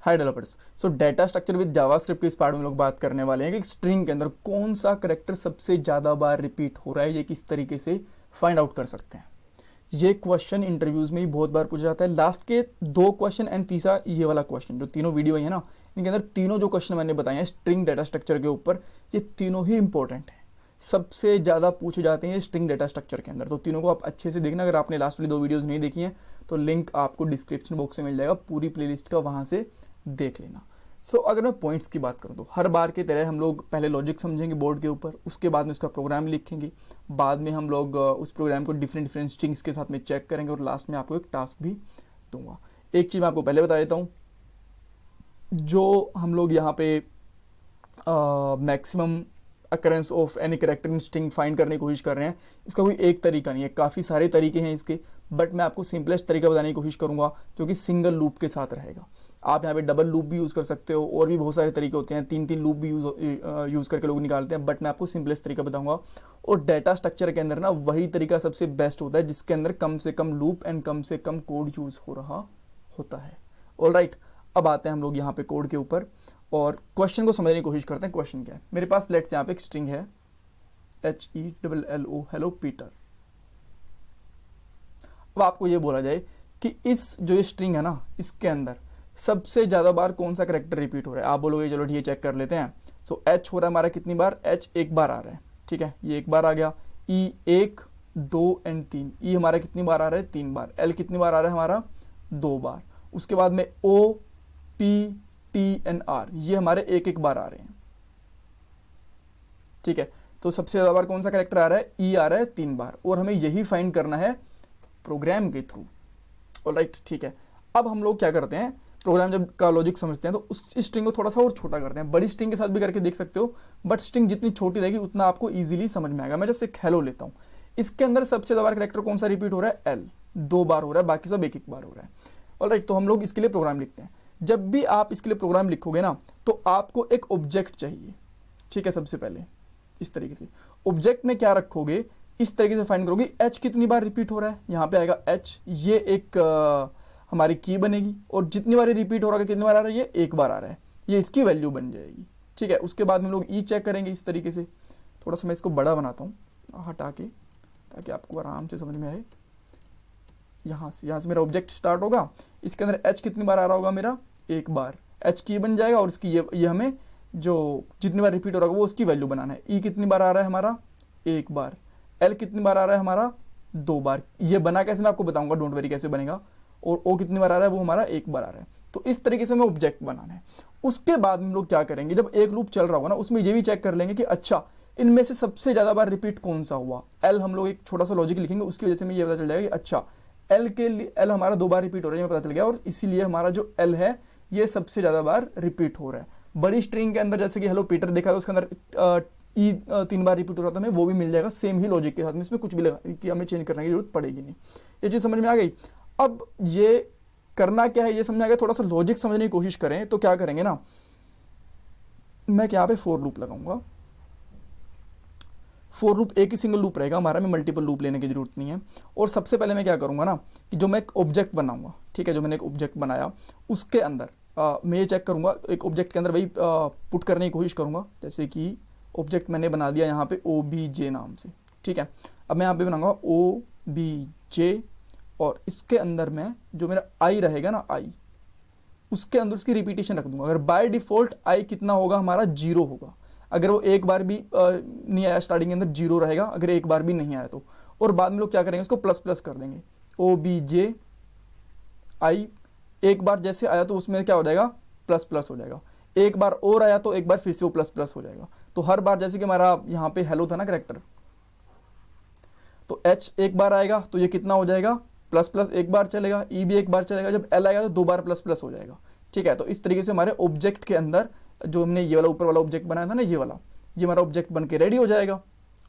Hi developers. So data structure with JavaScript के इस part में लोग बात करने वाले हैं कि स्ट्रिंग के अंदर कौन सा कैरेक्टर सबसे ज़्यादा बार रिपीट हो रहा है, ये किस तरीके से फाइंड आउट कर सकते हैं। ये क्वेश्चन इंटरव्यूज़ में ही बहुत बार पूछा जाता है। लास्ट के 2 क्वेश्चन एंड तीसरा ये वाला क्वेश्चन, जो तीनों वीडियो है ना, इनके अंदर तीनों जो क्वेश्चन मैंने बताए हैं स्ट्रिंग डेटा स्ट्रक्चर के ऊपर, ये तीनों ही इंपॉर्टेंट हैं, सबसे ज़्यादा पूछे जाते हैं स्ट्रिंग डेटा स्ट्रक्चर के अंदर। तो तीनों को आप अच्छे से देखना। अगर आपने लास्ट वाली 2 वीडियोज़ नहीं देखी हैं तो लिंक आपको डिस्क्रिप्शन बॉक्स में मिल जाएगा, पूरी प्लेलिस्ट का, वहाँ से देख लेना। सो अगर मैं पॉइंट्स की बात करूँ तो हर बार की तरह हम लोग पहले लॉजिक समझेंगे बोर्ड के ऊपर, उसके बाद में उसका प्रोग्राम लिखेंगे, बाद में हम लोग उस प्रोग्राम को डिफरेंट स्ट्रिंग्स के साथ में चेक करेंगे और लास्ट में आपको एक टास्क भी दूंगा। एक चीज़ मैं आपको पहले बता देता हूँ, जो हम लोग यहाँ पे maximum occurrence of any character in string find करने की कोशिश कर रहे हैं, इसका कोई एक तरीका नहीं है, काफ़ी सारे तरीके हैं इसके, बट मैं आपको सिंपलेस्ट तरीका बताने की कोशिश करूंगा जो कि सिंगल लूप के साथ रहेगा। आप यहाँ पे डबल लूप भी यूज़ कर सकते हो, और भी बहुत सारे तरीके होते हैं, 3 लूप भी यूज़ करके लोग निकालते हैं, बट मैं आपको सिंपलेस्ट तरीका बताऊंगा। और डेटा स्ट्रक्चर के अंदर ना वही तरीका सबसे बेस्ट होता है जिसके अंदर कम से कम लूप एंड कम से कम कोड यूज़ हो रहा होता है। ऑलराइट, अब आते हैं हम लोग यहाँ पे कोड के ऊपर और क्वेश्चन को समझने की कोशिश करते हैं। क्वेश्चन क्या है मेरे पास, लेट्स यहाँ पे एक स्ट्रिंग है HELLO, हेलो पीटर। अब आपको ये बोला जाए कि इस जो ये स्ट्रिंग है ना, इसके अंदर सबसे ज़्यादा बार कौन सा कैरेक्टर रिपीट हो रहा है। आप बोलोगे चलो ठीक है चेक कर लेते हैं। सो H हो रहा है हमारा कितनी बार, H एक बार आ रहा है, ठीक है, ये एक बार आ गया। E 1, 2 एंड 3, E हमारा कितनी बार आ रहा है, 3 बार। L कितनी बार आ रहा है हमारा, 2 बार। उसके बाद में O, P, T and R, ये हमारे एक बार आ रहे हैं, ठीक है। तो सबसे ज़्यादा बार कौन सा कैरेक्टर आ रहा है, E आ रहा है 3 बार, और हमें यही फाइंड करना है प्रोग्राम के थ्रू। ऑलराइट, ठीक है। अब हम लोग क्या करते हैं, प्रोग्राम जब का लॉजिक समझते हैं तो उस स्ट्रिंग को थोड़ा सा और छोटा करते हैं। बड़ी स्ट्रिंग के साथ भी करके देख सकते हो, बट स्ट्रिंग जितनी छोटी रहेगी उतना आपको इजीली समझ में आएगा। मैं जैसे हेलो लेता हूँ, इसके अंदर सबसे ज़्यादा कैरेक्टर कौन सा रिपीट हो रहा है, L 2 बार हो रहा है, बाकी सब एक बार हो रहा है। ऑलराइट, तो हम लोग इसके लिए प्रोग्राम लिखते हैं। जब भी आप इसके लिए प्रोग्राम लिखोगे ना, तो आपको एक ऑब्जेक्ट चाहिए, ठीक है। सबसे पहले इस तरीके से ऑब्जेक्ट में क्या रखोगे, इस तरीके से फाइंड करोगे H कितनी बार रिपीट हो रहा है, यहाँ पे आएगा H, ये एक हमारी की बनेगी, और जितनी बार रिपीट हो रहा है, कितनी बार आ रहा है, ये एक बार आ रहा है, ये इसकी वैल्यू बन जाएगी, ठीक है। उसके बाद हम लोग E चेक करेंगे इस तरीके से। थोड़ा सा मैं इसको बड़ा बनाता हूँ हटा के, ताकि आपको आराम से समझ में आए। यहाँ से मेरा ऑब्जेक्ट स्टार्ट होगा, इसके अंदर H कितनी बार आ रहा होगा मेरा, एक बार। H की बन जाएगा, और इसकी ये हमें जो जितनी बार रिपीट हो रहा है वो उसकी वैल्यू बनाना है। E कितनी बार आ रहा है हमारा, एक बार। L कितनी बार आ रहा है हमारा, 2 बार। ये बना कैसे मैं आपको बताऊंगा, डोंट वरी कैसे बनेगा। और O कितनी बार आ रहा है, वो हमारा एक बार आ रहा है। तो इस तरीके से हमें ऑब्जेक्ट बनाना है। उसके बाद हम लोग क्या करेंगे, जब एक लूप चल रहा होगा ना, उसमें ये भी चेक कर लेंगे कि अच्छा इनमें से सबसे ज़्यादा बार रिपीट कौन सा हुआ। L हम लोग एक छोटा सा लॉजिक लिखेंगे, उसकी वजह से हमें ये पता चल जाएगा कि अच्छा L हमारा 2 बार रिपीट हो रहा है, ये पता चल गया, और इसीलिए हमारा जो L है ये सबसे ज़्यादा बार रिपीट हो रहा है। बड़ी स्ट्रिंग के अंदर जैसे कि हेलो पीटर देखा, तो उसके अंदर E 3 बार रिपीट हो रहा था, हमें वो भी मिल जाएगा सेम ही लॉजिक के साथ में, इसमें कुछ भी लगा कि हमें चेंज करने की जरूरत पड़ेगी नहीं। ये चीज़ समझ में आ गई। अब ये करना क्या है ये समझ आ गया। थोड़ा सा लॉजिक समझने की कोशिश करें तो क्या करेंगे ना, मैं यहाँ पे फॉर लूप लगाऊंगा। फॉर लूप एक ही सिंगल लूप रहेगा हमारा, में मल्टीपल लूप लेने की जरूरत नहीं है। और सबसे पहले मैं क्या करूंगा ना, कि जो मैं एक ऑब्जेक्ट बनाऊंगा, ठीक है, जो मैंने एक ऑब्जेक्ट बनाया उसके अंदर मैं ये चेक करूंगा, एक ऑब्जेक्ट के अंदर वही पुट करने की कोशिश करूंगा। जैसे कि ऑब्जेक्ट मैंने बना दिया यहाँ पे OBJ नाम से, ठीक है। अब मैं यहाँ पे बनाऊंगा OBJ, और इसके अंदर मैं जो मेरा I रहेगा ना, I उसके अंदर उसकी रिपीटेशन रख दूंगा। अगर बाय डिफॉल्ट I कितना होगा हमारा, 0 होगा। अगर वो एक बार भी नहीं आया स्टार्टिंग के अंदर, 0 रहेगा, अगर एक बार भी नहीं आया तो। और बाद में लोग क्या करेंगे, उसको प्लस कर देंगे, OBJ I एक बार जैसे आया तो उसमें क्या हो जाएगा, प्लस हो जाएगा। एक बार और आया तो एक बार फिर से वो प्लस हो जाएगा। तो हर बार जैसे कि हमारा यहाँ पे हेलो था ना कैरेक्टर, तो H एक बार आएगा तो ये कितना हो जाएगा, प्लस एक बार चलेगा। E भी एक बार चलेगा, जब L आएगा तो 2 बार प्लस हो जाएगा, ठीक है। तो इस तरीके से हमारे ऑब्जेक्ट के अंदर जो हमने ये वाला ऊपर वाला ऑब्जेक्ट बनाया था ना, ये हमारा ऑब्जेक्ट बन के रेडी हो जाएगा।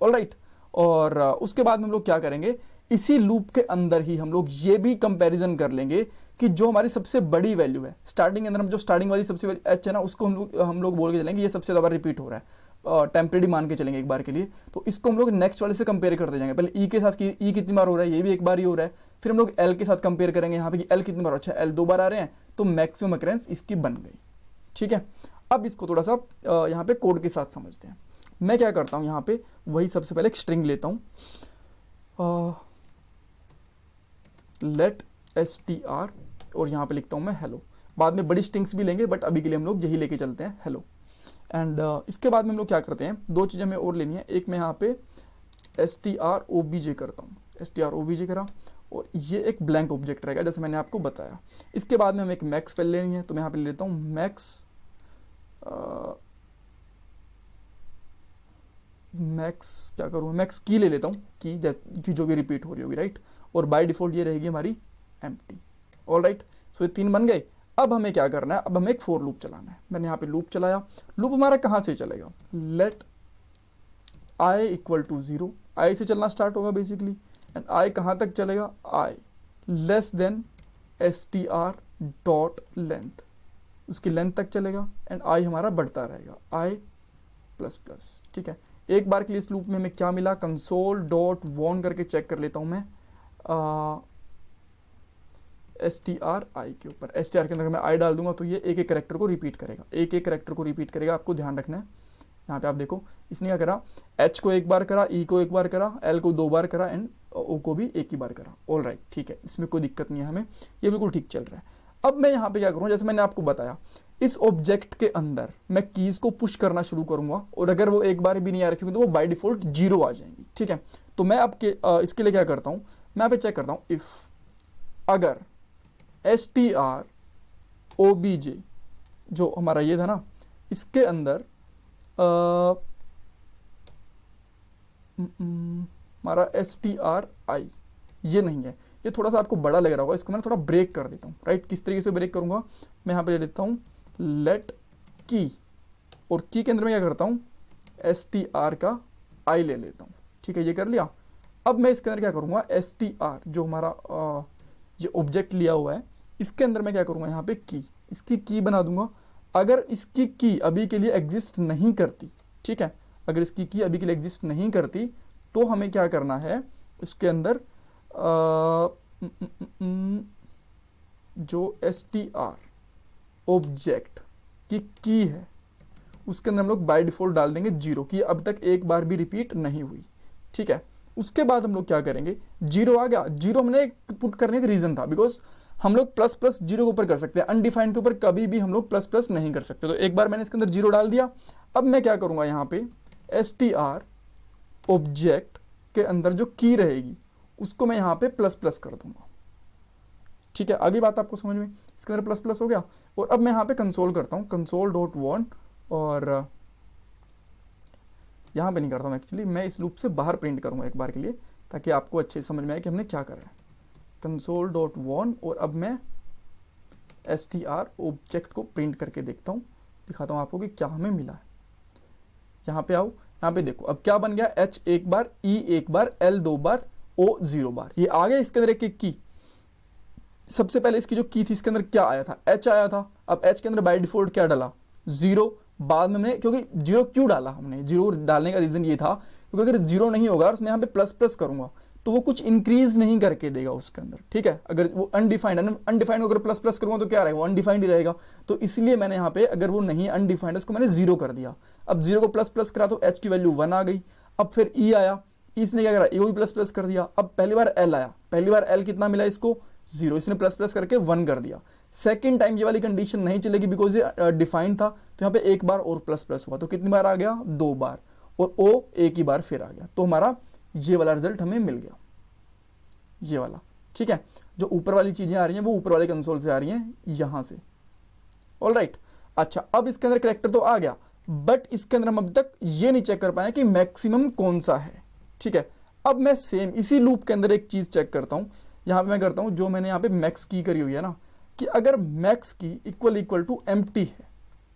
ऑलराइट, और उसके बाद में हम लोग क्या करेंगे, इसी लूप के अंदर ही हम लोग ये भी कंपैरिजन कर लेंगे कि जो हमारी सबसे बड़ी वैल्यू है स्टार्टिंग के अंदर, हम जो स्टार्टिंग वाली सबसे बड़ी H है ना, उसको हम लोग बोल के चलेंगे ये सबसे ज़्यादा रिपीट हो रहा है। टेम्परेरी मान के चलेंगे एक बार के लिए, तो इसको हम लोग नेक्स्ट वाले से कंपेयर करते जाएंगे। पहले ई के साथ कि ई कितनी बार हो रहा है, ये भी एक बार ही हो रहा है, फिर हम लोग एल के साथ कंपेयर करेंगे यहाँ पे कि एल कितनी बार, अच्छा एल 2 बार आ रहे हैं, तो मैक्सिमम अकरेंस इसकी बन गई। ठीक है, अब इसको थोड़ा सा यहाँ पे कोड के साथ समझते हैं। मैं क्या करता हूँ यहाँ पे, वही सबसे पहले एक स्ट्रिंग लेता हूँ, लेट str, और यहाँ पे लिखता हूँ मैं हेलो। बाद में बड़ी स्ट्रिंग्स भी लेंगे, बट अभी के लिए हम लोग यही लेके चलते हैं, हेलो। एंड इसके बाद में हम लोग क्या करते हैं, दो चीज़ें हमें और लेनी है। एक मैं यहाँ पे strobj करता हूँ, strobj करा, और ये एक ब्लैंक ऑब्जेक्ट रहेगा जैसे मैंने आपको बताया। इसके बाद में हमें एक मैक्स फाइल लेनी है, तो मैं यहाँ पे ले लेता हूँ मैक्स क्या करूँ, मैक्स की ले लेता हूँ, की जो भी रिपीट हो रही होगी, राइट। और बाय डिफॉल्ट ये रहेगी हमारी एम्प्टी। ऑल राइट, सो ये 3 बन गए। अब हमें क्या करना है, अब हमें एक फॉर लूप चलाना है। मैंने यहाँ पे लूप चलाया, लूप हमारा कहाँ से चलेगा, let i equal to 0, i से चलना स्टार्ट होगा बेसिकली, एंड i कहाँ तक चलेगा, i less than str dot length, उसकी लेंथ तक चलेगा, एंड i हमारा बढ़ता रहेगा, i प्लस प्लस। ठीक है, एक बार के लिए इस लूप में हमें क्या मिला, कंसोल डॉट वॉन करके चेक कर लेता हूँ मैं, str i के ऊपर, str के अंदर मैं i डाल दूंगा तो ये एक एक कैरेक्टर को रिपीट करेगा, एक एक कैरेक्टर को रिपीट करेगा, आपको ध्यान रखना है। यहाँ पे आप देखो, इसने क्या करा, h को एक बार करा, e को एक बार करा, l को 2 बार करा, एंड o को भी एक ही बार करा। ऑल राइट, ठीक है, इसमें कोई दिक्कत नहीं है हमें, ये बिल्कुल ठीक चल रहा है। अब मैं यहाँ पे क्या करूँ, जैसे मैंने आपको बताया, इस ऑब्जेक्ट के अंदर मैं कीज को पुश करना शुरू करूंगा, और अगर वो एक बार भी नहीं आ रखी तो वो बाय डिफॉल्ट 0 आ जाएंगी। ठीक है, तो मैं आपके इसके लिए क्या करता हूँ, मैं यहाँ पे चेक करता हूँ, इफ अगर str obj जो हमारा ये था ना, इसके अंदर हमारा str i ये नहीं है, ये थोड़ा सा आपको बड़ा लग रहा होगा, इसको मैं थोड़ा ब्रेक कर देता हूँ, राइट। किस तरीके से ब्रेक करूंगा, मैं यहाँ पे ले लेता हूँ लेट की, और की के अंदर मैं क्या करता हूँ, str का i ले लेता हूँ। ठीक है, ये कर लिया। अब मैं इसके अंदर क्या करूँगा, str जो हमारा ये ऑब्जेक्ट लिया हुआ है, इसके अंदर मैं क्या करूँगा, यहाँ पे की, इसकी की बना दूंगा। अगर इसकी की अभी के लिए एग्जिस्ट नहीं करती, ठीक है, अगर इसकी की अभी के लिए एग्जिस्ट नहीं करती, तो हमें क्या करना है, इसके अंदर जो str ऑब्जेक्ट की है, उसके अंदर हम लोग बाय डिफॉल्ट डाल देंगे 0, की अब तक एक बार भी रिपीट नहीं हुई। ठीक है, उसके बाद हम लोग क्या करेंगे, 0 आ गया, 0 हमने पुट करने का रीजन था, बिकॉज हम लोग प्लस प्लस 0 के ऊपर कर सकते हैं, अनडिफाइंड के ऊपर कभी भी हम लोग प्लस प्लस नहीं कर सकते। तो एक बार मैंने इसके अंदर 0 डाल दिया। अब मैं क्या करूंगा, यहाँ पे str ऑब्जेक्ट के अंदर जो की रहेगी उसको मैं यहाँ पे प्लस प्लस कर दूंगा। ठीक है, आगे बात आपको समझ में, इसके अंदर प्लस प्लस हो गया। और अब मैं यहाँ पे कंसोल करता हूँ, कंसोल डॉट वॉन, और यहाँ पे नहीं करता हूँ एक्चुअली, मैं इस लूप से बाहर प्रिंट करूँगा एक बार के लिए, ताकि आपको अच्छे समझ में आए कि हमने क्या करा है। कंसोल डॉट वॉन, और अब मैं str ऑब्जेक्ट को प्रिंट करके देखता हूँ, दिखाता हूँ आपको कि क्या हमें मिला है। यहाँ पे आओ, यहाँ पे देखो, अब क्या बन गया, h एक बार, e एक बार, l 2 बार, o 0 बार, ये आ गया इसके अंदर एक एक की। सबसे पहले इसकी जो की थी, इसके अंदर क्या आया था, h आया था। अब h के अंदर बाय डिफॉल्ट क्या डाला, 0। बाद में हमने, क्योंकि 0 क्यों डाला, हमने 0 डालने का रीजन ये था क्योंकि अगर 0 नहीं होगा और मैं यहाँ पे प्लस प्लस करूंगा तो वो कुछ इंक्रीज नहीं करके देगा उसके अंदर। ठीक है, अगर वो अनडिफाइंड अगर प्लस प्लस करूंगा तो क्या रहेगा, वो अनडिफाइंड ही रहेगा। तो इसलिए मैंने यहाँ पे, अगर वो नहीं अनडिफाइंड, उसको मैंने 0 कर दिया। अब 0 को प्लस प्लस करा तो h की वैल्यू 1 आ गई। अब फिर e आया, इसने क्या करा, ये भी प्लस प्लस कर दिया। अब पहली बार l आया, पहली बार l कितना मिला इसको, 0, इसने प्लस प्लस करके 1 कर दिया। सेकेंड टाइम ये वाली कंडीशन नहीं चलेगी बिकॉज ये डिफाइंड था, तो यहाँ पे एक बार और प्लस प्लस हुआ, तो कितनी बार आ गया, 2 बार, और o एक ही बार फिर आ गया। तो हमारा ये वाला रिजल्ट हमें मिल गया, ये वाला। ठीक है, जो ऊपर वाली चीजें आ रही हैं वो ऊपर वाले कंसोल से आ रही हैं, यहां से। ऑल राइट, अच्छा, अब इसके अंदर कैरेक्टर तो आ गया, बट इसके अंदर हम अब तक ये नहीं चेक कर पाए कि मैक्सिमम कौन सा है। ठीक है, अब मैं सेम इसी लूप के अंदर एक चीज चेक करता हूं। यहां पे मैं करता हूं, जो मैंने यहाँ पे मैक्स की करी हुई है ना, कि अगर मैक्स की इक्वल टू एम्प्टी है,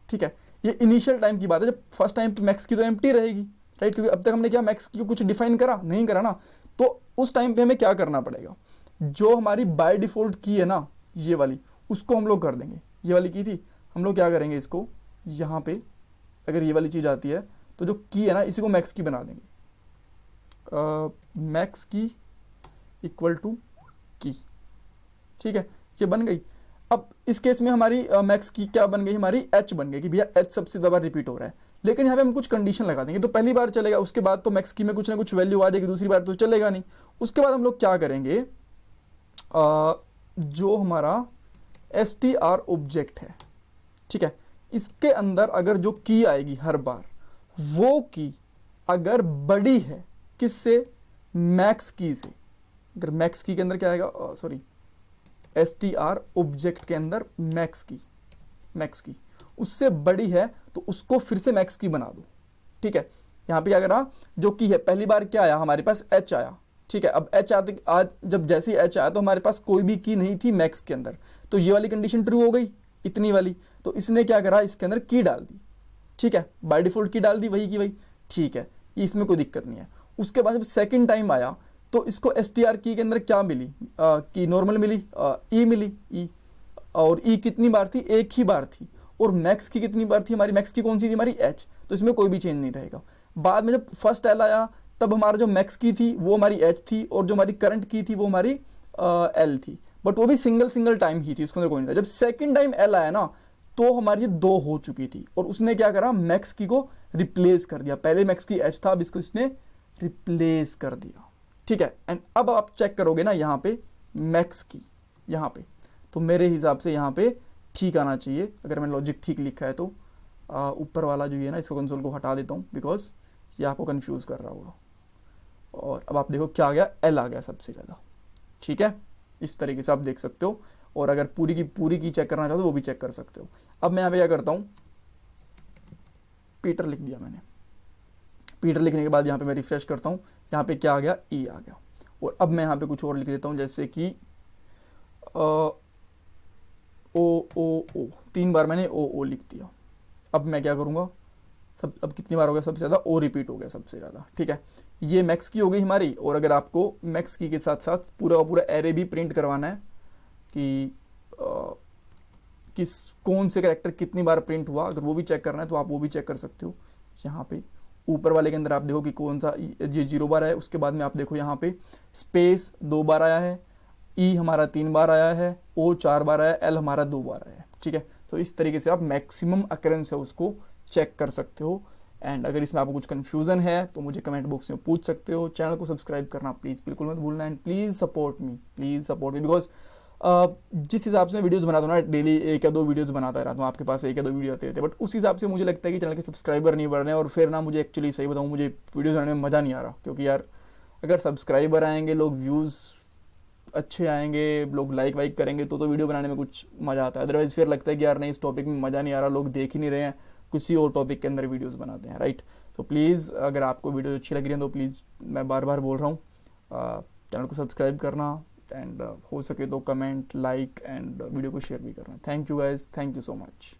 ठीक है, ये इनिशियल टाइम की बात है, जब फर्स्ट टाइम पे मैक्स की तो एम्प्टी रहेगी, राइट, क्योंकि अब तक हमने क्या मैक्स की कुछ डिफाइन करा नहीं करा ना। तो उस टाइम पे हमें क्या करना पड़ेगा, जो हमारी बाय डिफॉल्ट की है ना, ये वाली, उसको हम लोग कर देंगे। ये वाली की थी, हम लोग क्या करेंगे, इसको यहाँ पे अगर ये वाली चीज आती है तो जो की है ना इसी को मैक्स की बना देंगे, मैक्स की इक्वल टू की, ठीक है, ये बन गई। अब इस केस में हमारी मैक्स की क्या बन गई, हमारी एच बन गई कि भैया एच सबसे ज़्यादा रिपीट हो रहा है। लेकिन यहाँ पे हम कुछ कंडीशन लगा देंगे, तो पहली बार चलेगा, उसके बाद तो मैक्स की में कुछ ना कुछ वैल्यू आ जाएगी, दूसरी बार तो चलेगा नहीं। उसके बाद हम लोग क्या करेंगे, जो हमारा str ऑब्जेक्ट है, ठीक है, इसके अंदर अगर जो की आएगी हर बार, वो की अगर बड़ी है किससे, मैक्स की से, अगर मैक्स की के अंदर क्या आएगा, सॉरी str ऑब्जेक्ट के अंदर मैक्स की उससे बड़ी है तो उसको फिर से मैक्स की बना दो, ठीक है। यहाँ पे अगर जो की है पहली बार क्या आया, हमारे पास h आया, ठीक है। अब h आते आज जब जैसे ही h आया तो हमारे पास कोई भी की नहीं थी मैक्स के अंदर, तो ये वाली कंडीशन ट्रू हो गई, इतनी वाली। तो इसने क्या करा, इसके अंदर की डाल दी, ठीक है, बाय डिफॉल्ट की डाल दी, वही की वही, ठीक है, इसमें कोई दिक्कत नहीं है। उसके बाद जब सेकंड टाइम आया तो इसको str की के अंदर क्या मिली, की नॉर्मल मिली, ई मिली, ई, और ई कितनी बार थी, एक ही बार थी। और मैक्स की कितनी बार थी, हमारी मैक्स की कौन सी थी, हमारी एच, तो इसमें कोई भी चेंज नहीं रहेगा। बाद में जब फर्स्ट एल आया तब हमारा जो मैक्स की थी वो हमारी एच थी, और जो हमारी करंट की थी वो हमारी एल थी, बट वो भी सिंगल टाइम ही थी, उसके अंदर कोई नहीं था। जब सेकंड टाइम एल आया ना तो हमारी 2 हो चुकी थी, और उसने क्या करा, मैक्स की को रिप्लेस कर दिया। पहले मैक्स की एच था, अब इसको इसने रिप्लेस कर दिया, ठीक है। एंड अब आप चेक करोगे ना यहाँ पे मैक्स की, यहाँ पे तो मेरे हिसाब से यहाँ पे ठीक आना चाहिए, अगर मैंने लॉजिक ठीक लिखा है तो। ऊपर वाला जो ये ना, इसको कंसोल को हटा देता हूँ बिकॉज ये आपको कंफ्यूज कर रहा होगा। और अब आप देखो क्या आ गया, एल आ गया सबसे ज़्यादा, ठीक है। इस तरीके से आप देख सकते हो, और अगर पूरी की चेक करना चाहते हो वो भी चेक कर सकते हो। अब मैं यहाँ पे क्या करता हूँ, पीटर लिख दिया मैंने, पीटर लिखने के बाद यहाँ पे मैं रिफ्रेश करता हूँ, यहाँ पे क्या आ गया, ई आ गया। और अब मैं यहाँ पे कुछ और लिख देता हूँ, जैसे कि ओ 3 बार मैंने ओ लिख दिया। अब मैं क्या करूँगा, अब कितनी बार हो गया, सबसे ज़्यादा ओ रिपीट हो गया सबसे ज़्यादा, ठीक है। ये मैक्स की हो गई हमारी। और अगर आपको मैक्स की के साथ साथ पूरा का पूरा एरे भी प्रिंट करवाना है कि किस कौन से कैरेक्टर कितनी बार प्रिंट हुआ, अगर वो भी चेक करना है तो आप वो भी चेक कर सकते हो। यहाँ पे ऊपर वाले के अंदर आप देखो कि कौन सा ये 0 बार है, उसके बाद में आप देखो यहाँ पे स्पेस 2 बार आया है, ई हमारा 3 बार आया है, ओ 4 बार आया है, एल हमारा 2 बार आया है, ठीक है। तो इस तरीके से आप मैक्सिमम अकरेंस है उसको चेक कर सकते हो। एंड अगर इसमें आपको कुछ कन्फ्यूजन है तो मुझे कमेंट बॉक्स में पूछ सकते हो। चैनल को सब्सक्राइब करना प्लीज़ बिल्कुल मत भूलना, and please support me because जिस हिसाब से मैं वीडियोस बनाता हूँ ना, डेली 1 या 2 वीडियोस बनाता रहता हूँ, आपके पास 1 या 2 वीडियो आते रहते हैं, बट उस हिसाब से मुझे लगता है कि चैनल के सब्सक्राइबर नहीं बढ़ रहे हैं। और फिर ना मुझे एक्चुअली सही बताऊँ, मुझे वीडियोज़ बनाने में मज़ा नहीं आ रहा, क्योंकि यार अगर सब्सक्राइबर आएंगे, लोग व्यूज़ अच्छे आएंगे, लोग लाइक वाइक करेंगे तो वीडियो बनाने में कुछ मज़ा आता है। अदरवाइज़ फिर लगता है कि यार नहीं, इस टॉपिक में मज़ा नहीं आ रहा, लोग देख ही नहीं रहे हैं, किसी और टॉपिक के अंदर वीडियोस बनाते हैं, राइट। तो प्लीज़ अगर आपको वीडियो अच्छी लग रही है तो प्लीज़, मैं बार बार बोल रहा हूँ, चैनल को सब्सक्राइब करना, एंड हो सके तो कमेंट, लाइक एंड वीडियो को शेयर भी करना। Thank you guys, thank you so much.